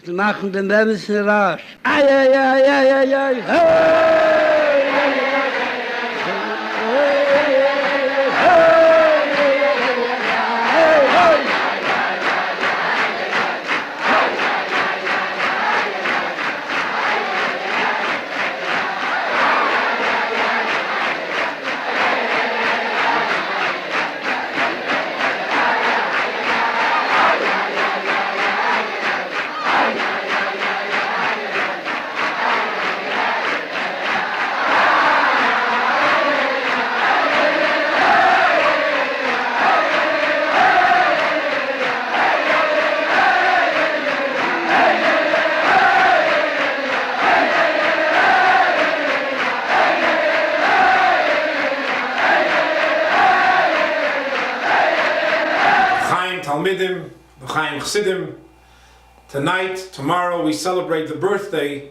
zu machen den Rebbesten rasch. Ei, ei, ei, ei, ei, ei, hey! Talmidim, L'chaim Chassidim. Tonight, tomorrow, we celebrate the birthday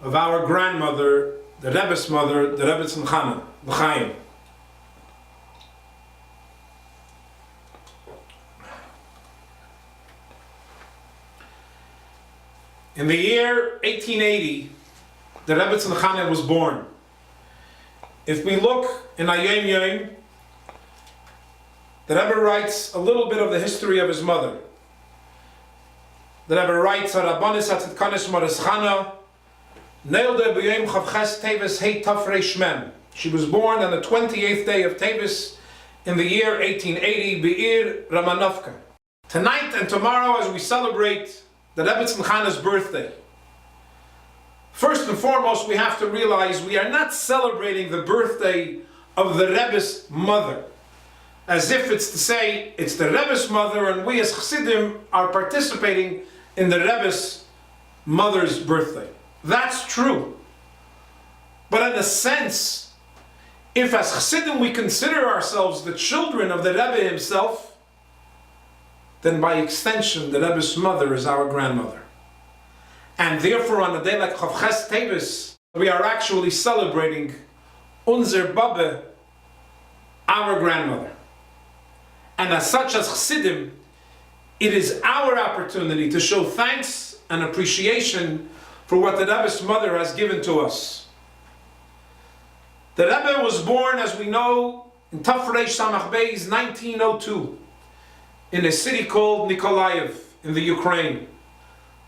of our grandmother, the Rebbe's mother, the Rebbe Tzimchana, L'chaim. In the year 1880, the Rebbe Tzimchana was born. If we look in Ayom Yom, the Rebbe writes a little bit of the history of his mother. The Rebbe writes, "Rabbanis Hatzidkanis Marischana, Neilde b'yom Chavches Teves Hei Tafrei Shmem." She was born on the 28th day of Teves in the year 1880, Be'ir Ramanovka. Tonight and tomorrow, as we celebrate the Rebbe Tzimchana's birthday, first and foremost, we have to realize we are not celebrating the birthday of the Rebbe's mother, as if it's to say it's the Rebbe's mother and we as Chassidim are participating in the Rebbe's mother's birthday. That's true. But in a sense, if as Chassidim we consider ourselves the children of the Rebbe himself, then by extension the Rebbe's mother is our grandmother. And therefore on a day like Chavches Teves, we are actually celebrating unser Babbe, our grandmother. And as such, as Chassidim, it is our opportunity to show thanks and appreciation for what the Rebbe's mother has given to us. The Rebbe was born, as we know, in Tafrei Samach Beis 1902, in a city called Nikolaev in the Ukraine,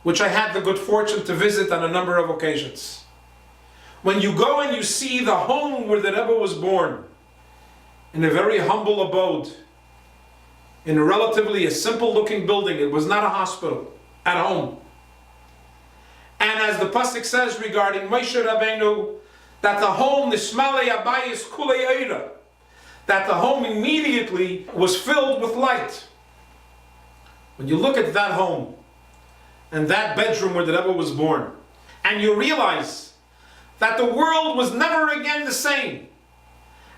which I had the good fortune to visit on a number of occasions. When you go and you see the home where the Rebbe was born, in a very humble abode, in a relatively simple looking building, it was not a hospital, at home. And as the pasuk says regarding Moshe Rabbeinu, that the home, Nismalei Abayis Kulei Eira, that the home immediately was filled with light. When you look at that home, and that bedroom where the Rebbe was born, and you realize that the world was never again the same,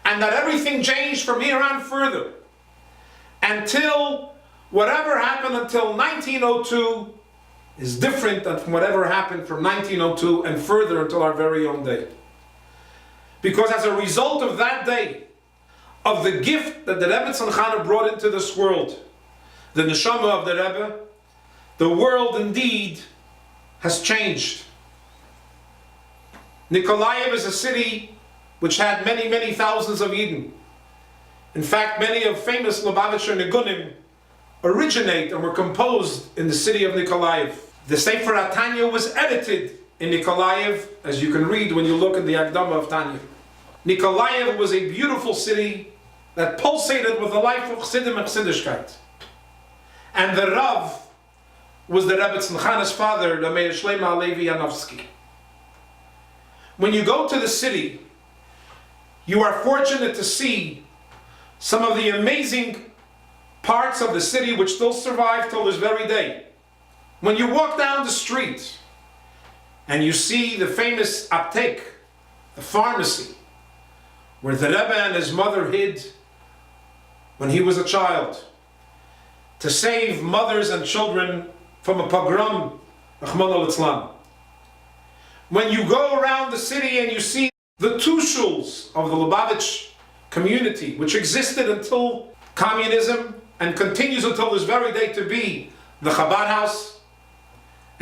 and that everything changed from here on further, until whatever happened until 1902 is different than from whatever happened from 1902 and further until our very own day. Because as a result of that day, of the gift that the Rebbe Tzimchana brought into this world, the neshama of the Rebbe, the world indeed has changed. Nikolaev is a city which had many, many thousands of Yidden. In fact, many of famous Lubavitcher Nigunim originate and were composed in the city of Nikolaev. The Sefer HaTanya was edited in Nikolaev, as you can read when you look at the Akdama of Tanya. Nikolaev was a beautiful city that pulsated with the life of Chassidim and Chassidishkeit. And the Rav was the Rebbe Tzimchana's father, the Meir Shleima Alevi Yanovsky. When you go to the city, you are fortunate to see some of the amazing parts of the city which still survive till this very day. When you walk down the street and you see the famous aptek, the pharmacy, where the Rebbe and his mother hid when he was a child, to save mothers and children from a pogrom, Rachmana litzlan. When you go around the city and you see the two shuls of the Lubavitch community, which existed until communism and continues until this very day to be the Chabad house,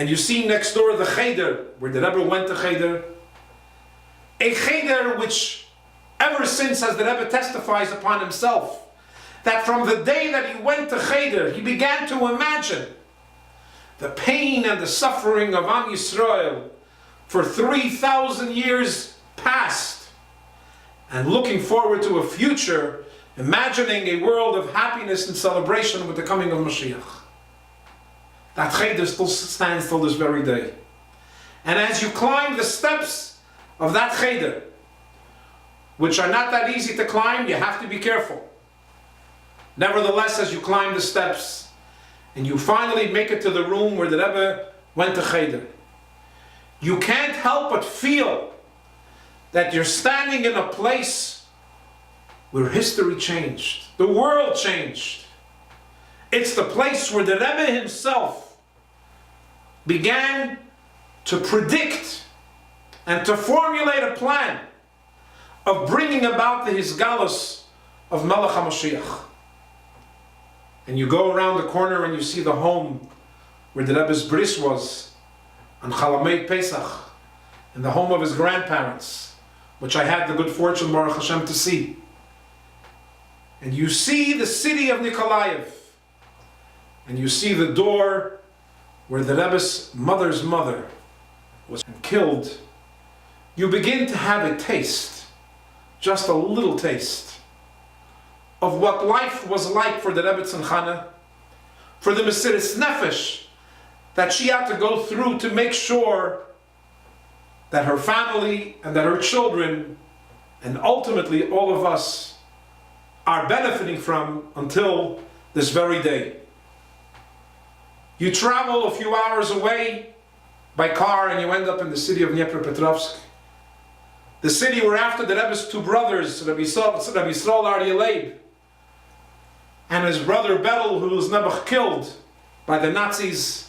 and you see next door the cheder, where the Rebbe went to cheder. A cheder which, ever since, as the Rebbe testifies upon himself, that from the day that he went to cheder, he began to imagine the pain and the suffering of Am Yisrael for 3,000 years past, and looking forward to a future, imagining a world of happiness and celebration with the coming of Mashiach. That cheder still stands till this very day. And as you climb the steps of that cheder, which are not that easy to climb, you have to be careful. Nevertheless, as you climb the steps, and you finally make it to the room where the Rebbe went to cheder, you can't help but feel that you're standing in a place where history changed. The world changed. It's the place where the Rebbe himself began to predict and to formulate a plan of bringing about the Hisgalus of Melech HaMashiach. And you go around the corner and you see the home where the Rebbe's bris was on Chalamed Pesach, in the home of his grandparents, which I had the good fortune, Baruch Hashem, to see. And you see the city of Nikolaev, and you see the door where the Rebbe's mother's mother was killed. You begin to have a taste, just a little taste, of what life was like for the Rebbe Tzimchana, for the Mesiris Nefesh that she had to go through to make sure that her family and that her children, and ultimately all of us, are benefiting from until this very day. You travel a few hours away by car and you end up in the city of Dnipropetrovsk, the city where after the Rebbe's two brothers, Rabbi Yisrael Aryeh Leib and his brother Betel, who was never killed by the Nazis,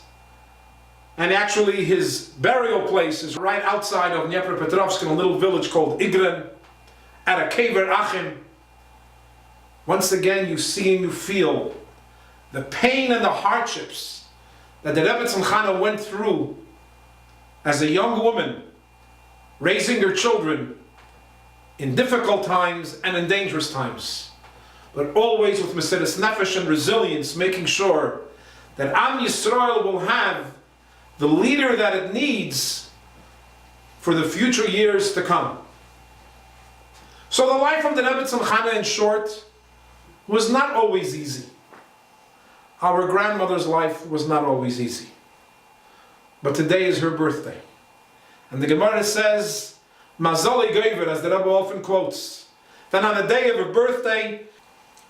and actually his burial place is right outside of Dnipropetrovsk in a little village called Igren, at a Kever Achim. Once again, you see and you feel the pain and the hardships that the Rebbe Tzimchana went through as a young woman, raising her children in difficult times and in dangerous times, but always with Mesiris Nefesh and resilience, making sure that Am Yisrael will have the leader that it needs for the future years to come. So the life of the Rebbe Tzimchana, in short, was not always easy. Our grandmother's life was not always easy. But today is her birthday. And the Gemara says, Mazali Geiver, as the Rebbe often quotes, that on the day of her birthday,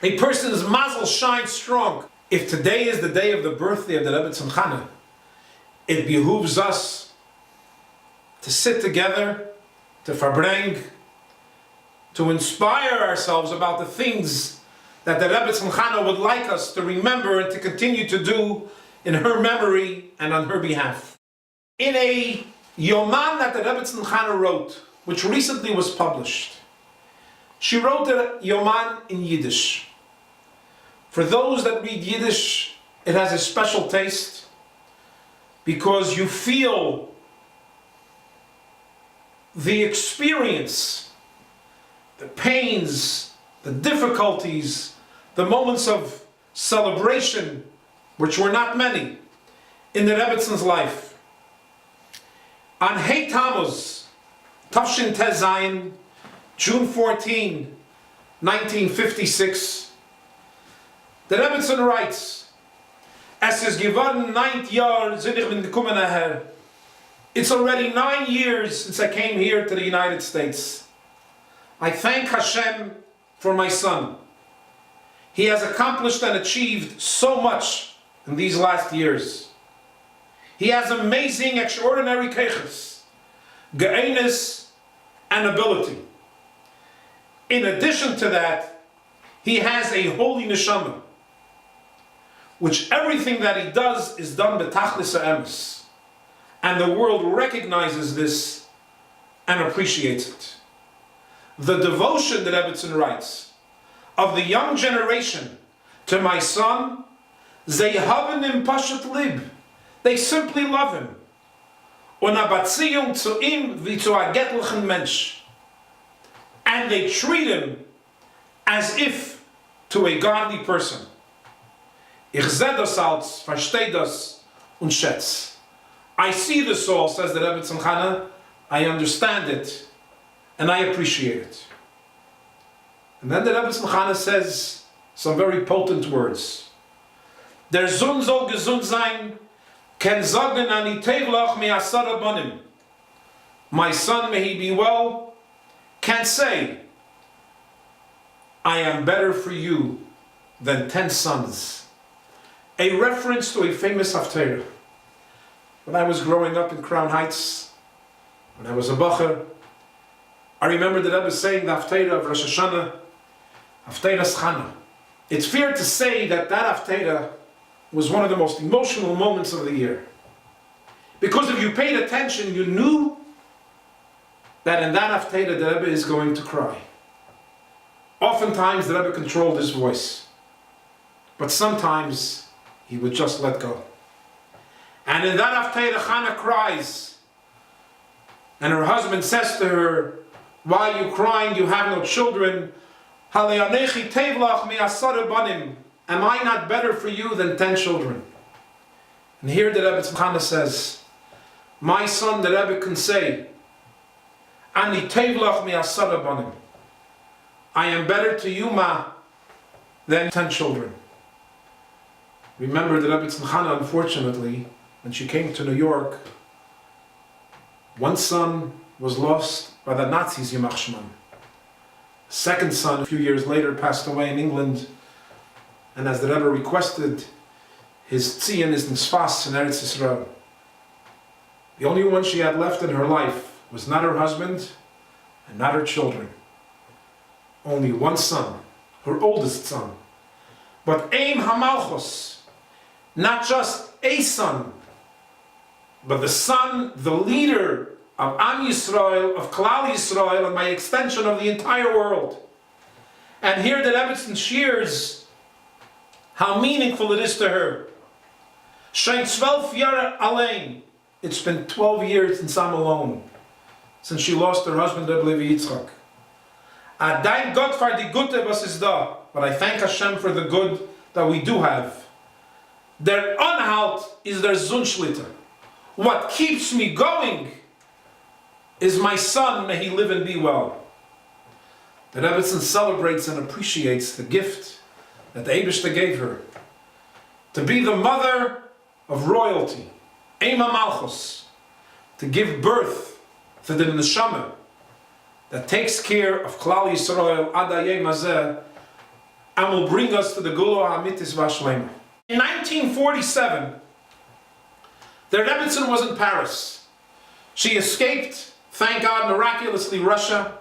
a person's mazel shines strong. If today is the day of the birthday of the Rebbe Tzimchana, it behooves us to sit together, to verbring, to inspire ourselves about the things that the Rebbe Tzimchana would like us to remember and to continue to do in her memory and on her behalf. In a Yoman that the Rebbe Tzimchana wrote, which recently was published, she wrote a Yoman in Yiddish. For those that read Yiddish, it has a special taste, because you feel the experience, the pains, the difficulties, the moments of celebration, which were not many, in the Rebbetzon's life. On Hey Tammuz, Tafshin Tez Zayin, June 14, 1956, the Rebbetzon writes, Es is geworden 9 Jahre seit ich bin gekommen daher. It's already 9 years since I came here to the United States. I thank Hashem for my son. He has accomplished and achieved so much in these last years. He has amazing, extraordinary keiches, ge'enes, and ability. In addition to that, he has a holy neshama, which everything that he does is done b'tachlis ha'emes. And the world recognizes this and appreciates it. The devotion that Rebbetzin writes of the young generation to my son, they haben im pashat lib. They simply love him. Und a Beziehung zu ihm wie zu a göttlichen Mensch. And they treat him as if to a godly person. Ich seh das als, versteh das und schätz. I see this all, says the Rebbe Tzimchana. I understand it and I appreciate it. And then the Rebbe Tzimchana says some very potent words. Der Sohn soll gesund sein, ken sagen ani tevlach mi asara banim. My son, may he be well, can say, I am better for you than 10 sons. A reference to a famous haftarah. When I was growing up in Crown Heights, when I was a bacher, I remember the Rebbe saying the haftarah of Rosh Hashanah, haftarah Schana. It's fair to say that that haftarah was one of the most emotional moments of the year. Because if you paid attention, you knew that in that haftarah the Rebbe is going to cry. Oftentimes the Rebbe controlled his voice, but sometimes he would just let go. And in that haftarah, Chana cries, and her husband says to her, why are you crying? You have no children. Am I not better for you than 10 children? And here the Rebbe Tzimchana says, my son, the Rebbe can say, Ani tevlach mi asara banim. I am better to you, ma, than 10 children. Remember the Rebbe Tzimchana, unfortunately, when she came to New York, one son was lost by the Nazis, Yimach Shman. Second son, a few years later, passed away in England, and as the Rebbe requested, his tzion is Nisfas in Eretz Yisrael. The only one she had left in her life was not her husband and not her children. Only one son, her oldest son. But Aim Hamalchus, not just a son, but the son, the leader of Am Yisrael, of Klal Yisrael, and by extension of the entire world. And here the Rebbetzin shares how meaningful it is to her. Shein 12 Jahre allein. It's been 12 years since I'm alone, since she lost her husband, Rebbe Levi Yitzchak. I thank God for the good was is da, but I thank Hashem for the good that we do have. Der Anhalt is der Zunschlitter. What keeps me going is my son, may he live and be well. The Rebbetzin celebrates and appreciates the gift that the Eibishter gave her, to be the mother of royalty, Ema Malchus, to give birth to the neshama that takes care of Klal Yisrael Ad Hayom Hazeh and will bring us to the Gula HaMitis Vashlema. In 1947, the Rebbetzin was in Paris. She escaped, thank God, miraculously, Russia,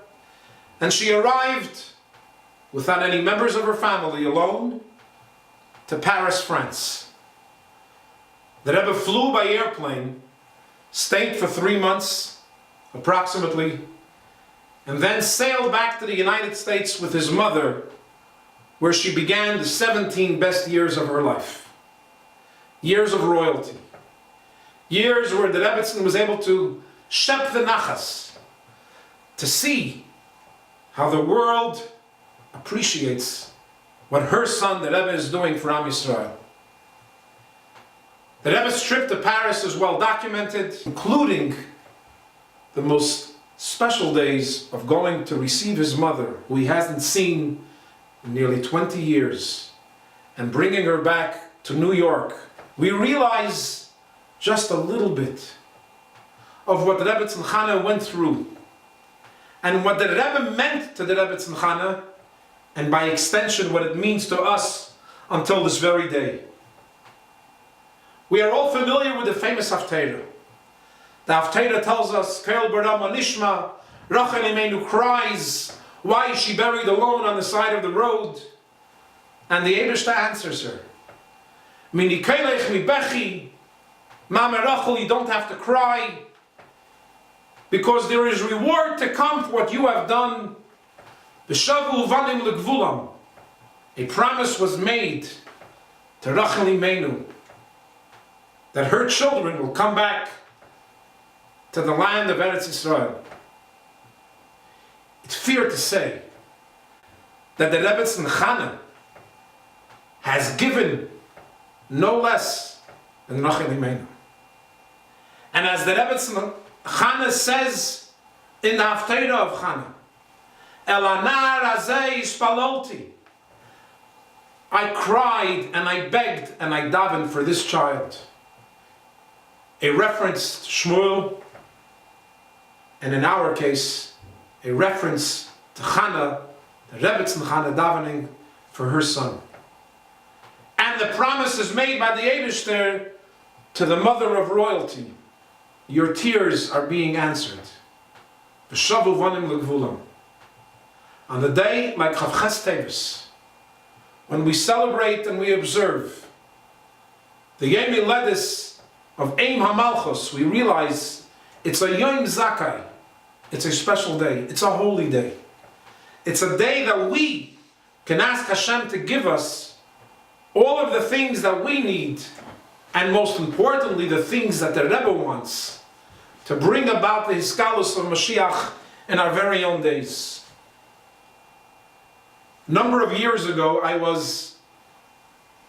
and she arrived without any members of her family, alone, to Paris, France. The Rebbe flew by airplane, stayed for 3 months, approximately, and then sailed back to the United States with his mother, where she began the 17 best years of her life. Years of royalty. Years where the Rebbetzin was able to shep the nachas, to see how the world appreciates what her son, the Rebbe, is doing for Am Yisrael. The Rebbe's trip to Paris is well documented, including the most special days of going to receive his mother, who he hasn't seen in nearly 20 years, and bringing her back to New York. We realize just a little bit of what the Rebbe Tzimchana went through, and what the Rebbe meant to the Rebbe Tzimchana, and by extension what it means to us until this very day. We are all familiar with the famous haftarah. The haftarah tells us, Kel Barama Nishma, Rachel Imenu cries, why is she buried alone on the side of the road? And the Eibishter answers her, Mini Kelech mi Bechi, Mama Rachel, you don't have to cry, because there is reward to come for what you have done. V'shavu vanim legvulam. A promise was made to Rachel Imenu. that her children will come back to the land of Eretz Yisrael. It's fair to say that the Rebbetzin Chana has given no less than Rachel Imenu. And as the Rebbetzin Chana says in the Haftarah of Chana, El anar hazeh ispalolti, I cried and I begged and I davened for this child. A reference to Shmuel, and in our case, a reference to Chana, the Rebbetzin Chana davening for her son. And the promise is made by the Eibishter to the mother of royalty. Your tears are being answered. V'shavu vanim legvulam. On the day like Chavches Teves, when we celebrate and we observe the Yom Yiledis of Eim HaMalchus, we realize it's a Yom Zakai. It's a special day. It's a holy day. It's a day that we can ask Hashem to give us all of the things that we need, and most importantly, the things that the Rebbe wants to bring about the Hiskalus of Mashiach in our very own days. A number of years ago, I was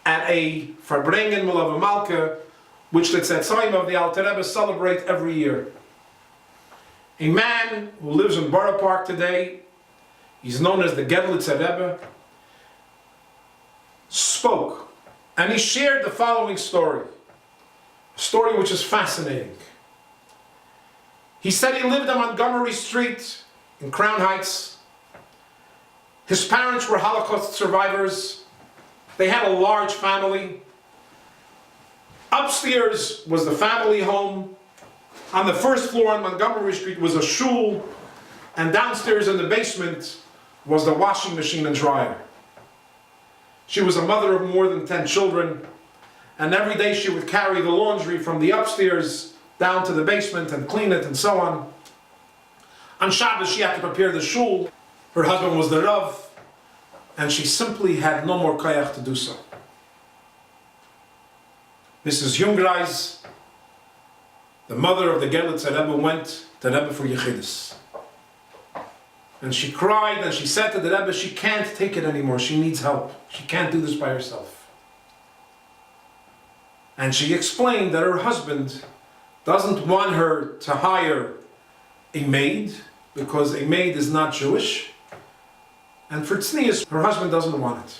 at a Farbrengen Melava Malka, which the Tzetzoyim of the Alter Rebbe celebrate every year. A man who lives in Borough Park today, he's known as the Gedlitzer Rebbe, spoke, and he shared the following story, a story which is fascinating. He said he lived on Montgomery Street in Crown Heights. His parents were Holocaust survivors. They had a large family. Upstairs was the family home. On the first floor on Montgomery Street was a shul, and downstairs in the basement was the washing machine and dryer. She was a mother of more than 10 children, and every day she would carry the laundry from the upstairs down to the basement and clean it and so on. On Shabbos she had to prepare the shul. Her husband was the Rav, and she simply had no more koyach to do so. Mrs. Jungreis, the mother of the Gedlitzer Rebbe, went to the Rebbe for Yechidus. And she cried and she said to the Rebbe, she can't take it anymore, she needs help. She can't do this by herself. And she explained that her husband doesn't want her to hire a maid, because a maid is not Jewish. And for tznius, her husband doesn't want it.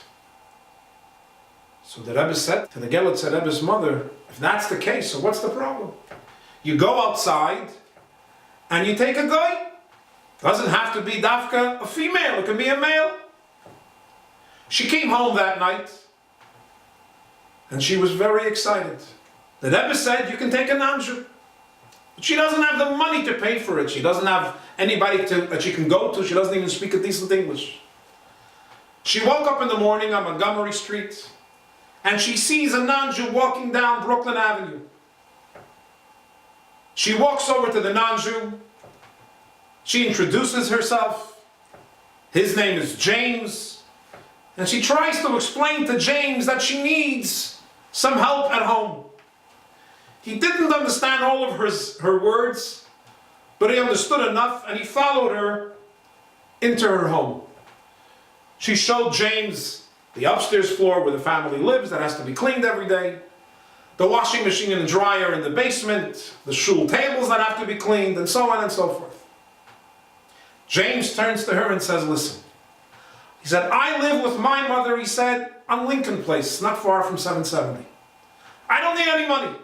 So the Rebbe said to the Gedlitzer Rebbe's mother, if that's the case, so what's the problem? You go outside and you take a guy. Doesn't have to be dafka a female, it can be a male. She came home that night and she was very excited. The Rebbe said, you can take a non-Jew. But she doesn't have the money to pay for it. She doesn't have anybody that she can go to. She doesn't even speak a decent English. She woke up in the morning on Montgomery Street and she sees a non-Jew walking down Brooklyn Avenue. She walks over to the non-Jew. She introduces herself. His name is James. And she tries to explain to James that she needs some help at home. He didn't understand all of her words, but he understood enough and he followed her into her home. She showed James the upstairs floor where the family lives that has to be cleaned every day, the washing machine and dryer in the basement, the shul tables that have to be cleaned, and so on and so forth. James turns to her and says, listen. He said, I live with my mother, he said, on Lincoln Place, not far from 770. I don't need any money.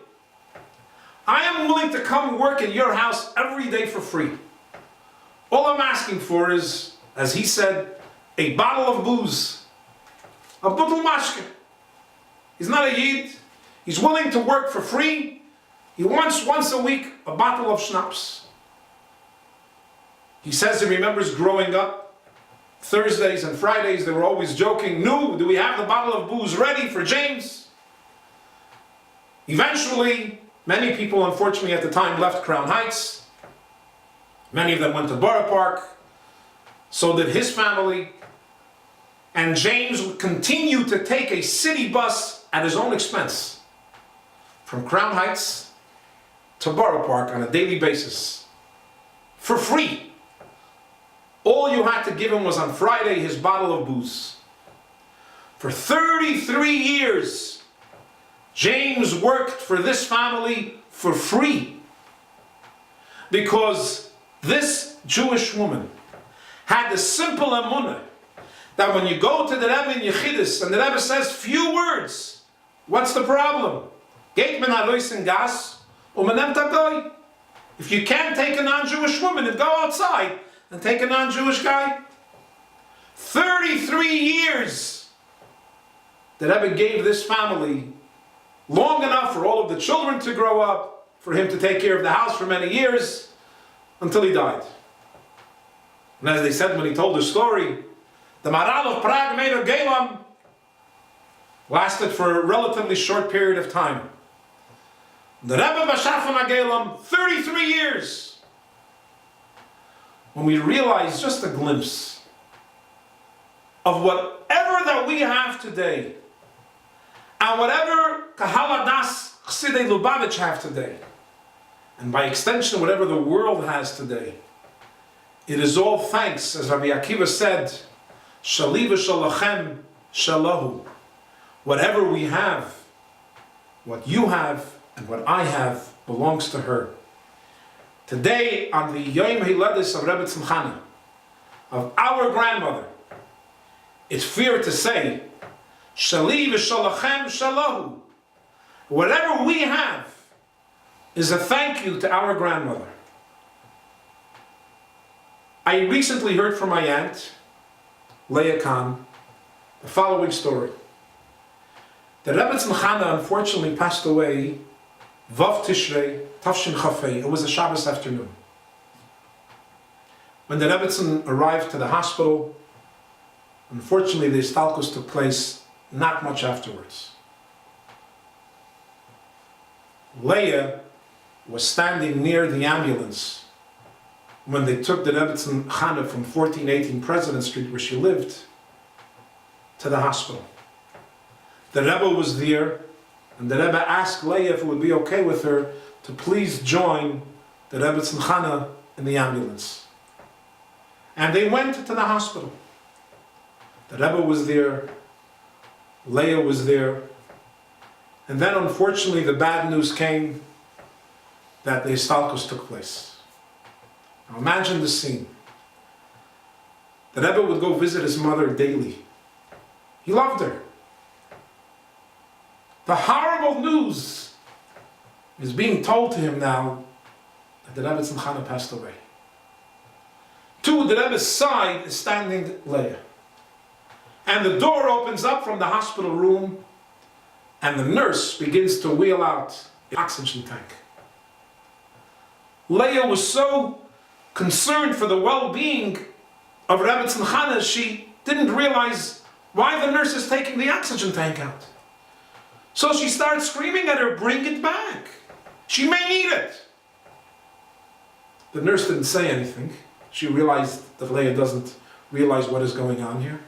I am willing to come work in your house every day for free. All I'm asking for is, as he said, a bottle of booze. A butel mashke. He's not a yid. He's willing to work for free. He wants once a week a bottle of schnapps. He says he remembers growing up, Thursdays and Fridays, they were always joking, no, do we have the bottle of booze ready for James? Eventually, many people, unfortunately at the time, left Crown Heights. Many of them went to Borough Park. So did his family. And James would continue to take a city bus at his own expense from Crown Heights to Borough Park on a daily basis for free. All you had to give him was on Friday his bottle of booze. For 33 years, James worked for this family for free because this Jewish woman had the simple emunah that when you go to the Rebbe in Yechidus and the Rebbe says few words, what's the problem? Geht men alois in gas, umenem tagoy. If you can't take a non-Jewish woman, then go outside and take a non-Jewish guy. 33 years the Rebbe gave this family, long enough for all of the children to grow up, for him to take care of the house for many years, until he died. And as they said when he told the story, the Maral of Prague made a Gelam lasted for a relatively short period of time. The Rebbe Bashafan Gelam, 33 years. When we realize just a glimpse of whatever that we have today, and whatever Kahal Adas Chsidei Lubavitch have today, and by extension whatever the world has today, it is all thanks, as Rabbi Akiva said, Shali v'shalachem shalahu. Whatever we have, what you have, and what I have belongs to her. Today, on the Yom Hiladis of Rebbe Tzimchana, of our grandmother, it's fair to say, Shali v'shalachem shalahu. Whatever we have is a thank you to our grandmother. I recently heard from my aunt, Leah Khan, the following story. The Rebbe Tzimchana unfortunately passed away Vav Tishrei, Tafshin Chafei. It was a Shabbos afternoon. When the Rebbetzin arrived to the hospital, unfortunately the istalkus took place not much afterwards. Leah was standing near the ambulance when they took the Rebbetzin Chana from 1418 President Street, where she lived, to the hospital. The Rebbe was there, and the Rebbe asked Leah if it would be okay with her to please join the Rebbetzin Chana in the ambulance. And they went to the hospital. The Rebbe was there, Leah was there, and then unfortunately the bad news came that the istalkus took place. Now imagine the scene. The Rebbe would go visit his mother daily. He loved her. The horrible news is being told to him now that the Rebbe Tzimchana passed away. To the Rebbe's side is standing Leah. And the door opens up from the hospital room, and the nurse begins to wheel out the oxygen tank. Leah was so concerned for the well-being of Rebbe Tzimchana, she didn't realize why the nurse is taking the oxygen tank out. So she starts screaming at her, "Bring it back. She may need it." The nurse didn't say anything. She realized that Leah doesn't realize what is going on here.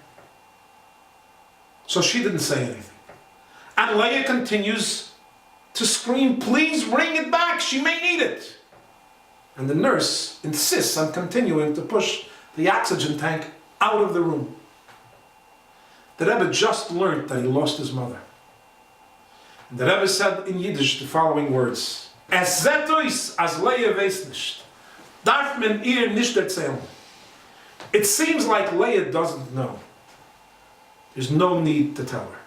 So she didn't say anything. And Leah continues to scream, "Please bring it back. She may need it." And the nurse insists on continuing to push the oxygen tank out of the room. The Rebbe just learned that he lost his mother. And the Rebbe said in Yiddish the following words: "Es zetois as Leah weiß nicht, darf men ihr nicht erzählen." It seems like Leah doesn't know. There's no need to tell her.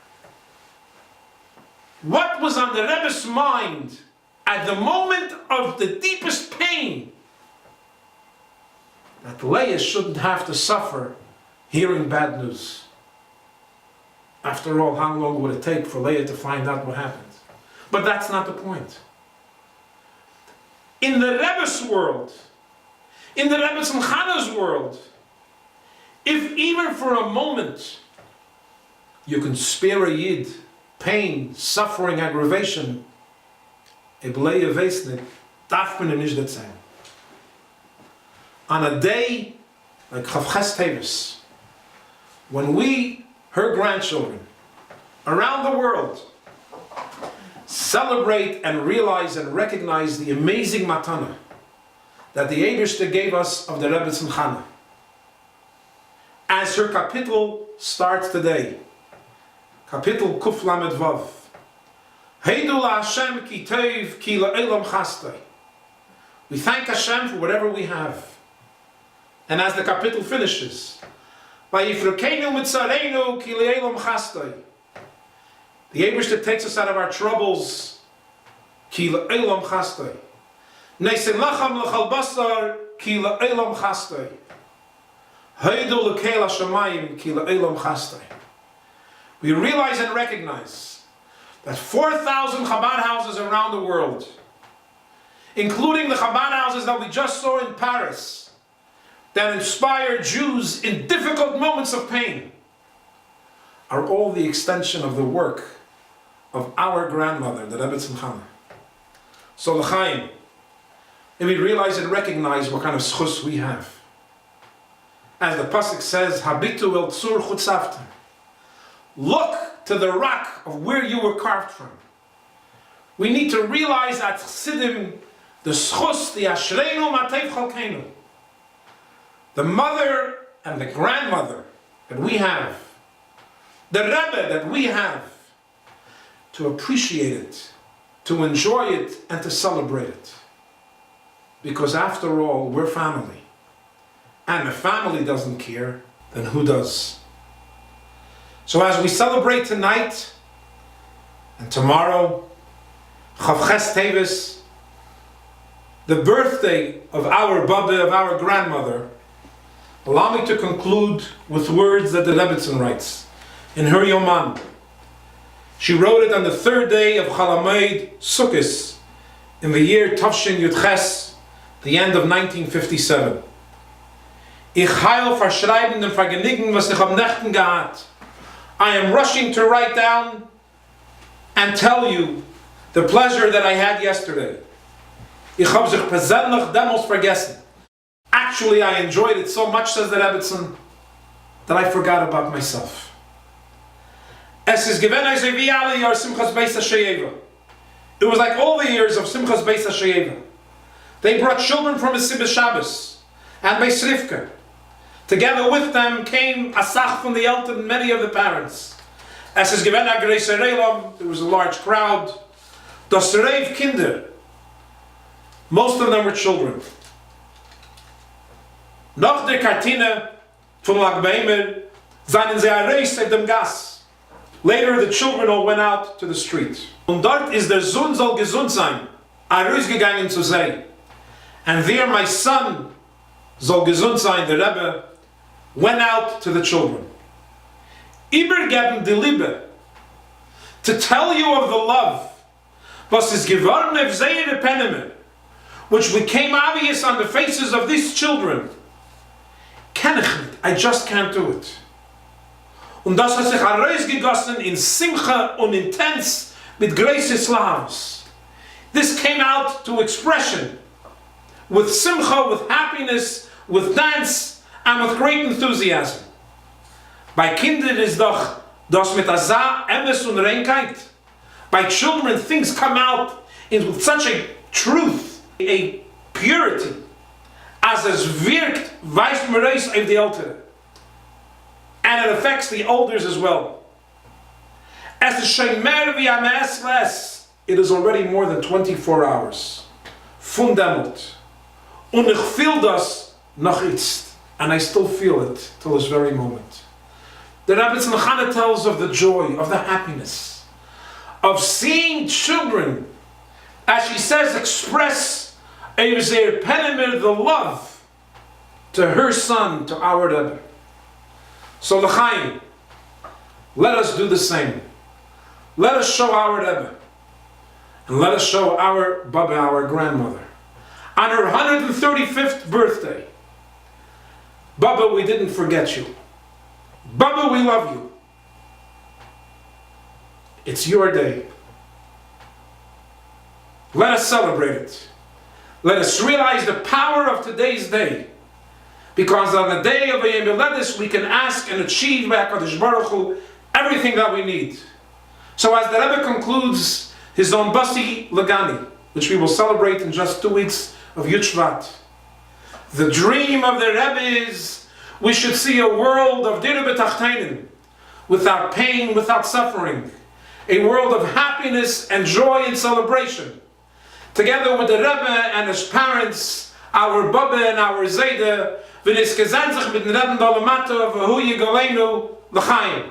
What was on the Rebbe's mind at the moment of the deepest pain? That Leah shouldn't have to suffer hearing bad news. After all, how long would it take for Leah to find out what happened? But that's not the point. In the Rebbe's world, in the Rebbe Tzimchana's world, if even for a moment you can spare a Yid pain, suffering, aggravation, on a day like Chavches Teves, when we, her grandchildren, around the world, celebrate and realize and recognize the amazing matana that the Eibishter gave us of the Rebbetzin Chana. As her kapitel starts today, kapitel Kuf Lamed Vav, Heidu la Hashem ki tev ki la'elam chastei. We thank Hashem for whatever we have. And as the kapitel finishes, Vayifrekeinu mitzareinu ki la'elam chastei. The Eibishter takes us out of our troubles, ki la'elam chastei. Nesim lacham l'chal basar ki la'elam chastei. Heidu l'keil hashamayim ki la'elam chastei. We realize and recognize that 4,000 Chabad houses around the world, including the Chabad houses that we just saw in Paris, that inspire Jews in difficult moments of pain, are all the extension of the work of our grandmother, the Rebbetzin Chana. So l'chaim, and we realize and recognize what kind of schus we have. As the pasuk says, Habitu el tzur chutzavtem. Look to the rock of where you were carved from. We need to realize that Chassidim, the schus, the ashreinu matev chalkeinu, the mother and the grandmother that we have, the Rebbe that we have, to appreciate it, to enjoy it, and to celebrate it. Because after all, we're family. And if family doesn't care, then who does? So as we celebrate tonight and tomorrow, Chavches Teves, the birthday of our Baba, of our grandmother, allow me to conclude with words that the Rebbetzin writes in her Yoman. She wrote it on the third day of Chalameid Sukkos in the year Tavshin Yudches, the end of 1957. Ich heil verschreiben dem Vergnügen, was ich am Nächten gehad. I am rushing to write down and tell you the pleasure that I had yesterday. Ich hab sich persönlich demos vergessen. Actually, I enjoyed it so much, says the Rebbetzin, that I forgot about myself. Es ist gewesen, als wie alle Jahr Simchas Beis HaSheyeva. It was like all the years of Simchas Beis HaSheyeva. They brought children from Mesilas Shabbos and Beis Rivka. Together with them came Asach from the Elton and many of the parents. Es ist gewesen a größer Reilam, there was a large crowd. Das Reiv Kinder, most of them were children. Nach der Kartine von Lag Beimer seien sie erreist auf dem Gas. Later the children all went out to the street. Und dort ist der Sohn soll gesund sein, herausgegangen zu sein. And there my son soll gesund sein, the Rebbe, went out to the children. Übergeben die Liebe, to tell you of the love, was is geworden auf seine Peneme, which became obvious on the faces of these children. Kann ich nicht, I just can't do it. Und das hat sich herausgegossen in Simcha und intens mit Grace Slavs. This came out to expression with Simcha, with happiness, with dance, and with great enthusiasm. Bei Kindern ist doch das mit Azah, Emes und Reinkeit. By children, things come out with such a truth, a purity, as es wirkt, weist man reis auf die Ältere. And it affects the elders as well. As the Shemer wie am Esles, it is already more than 24 hours. Fundament. Und ich feel das noch jetzt. And I still feel it till this very moment. The Rebbetzin Chana tells of the joy, of the happiness, of seeing children, as she says, express the love to her son, to our Rebbe. So l'chaim, let us do the same. Let us show our Rebbe, and let us show our Baba, our grandmother, on her 135th birthday. Baba, we didn't forget you. Baba, we love you. It's your day. Let us celebrate it. Let us realize the power of today's day. Because on the day of Yom Yoledis, we can ask and achieve by HaKadosh Baruch Hu everything that we need. So as the Rebbe concludes his own Basi Lagani, which we will celebrate in just 2 weeks of Yud Shvat. The dream of the Rebbe is we should see a world of Dira B'Tachteinin, without pain, without suffering. A world of happiness and joy and celebration. Together with the Rebbe and his parents, our Baba and our Zayda, v'niskezan sich mit den Rebbe d'Olamato v'hu yigalenu l'chaim.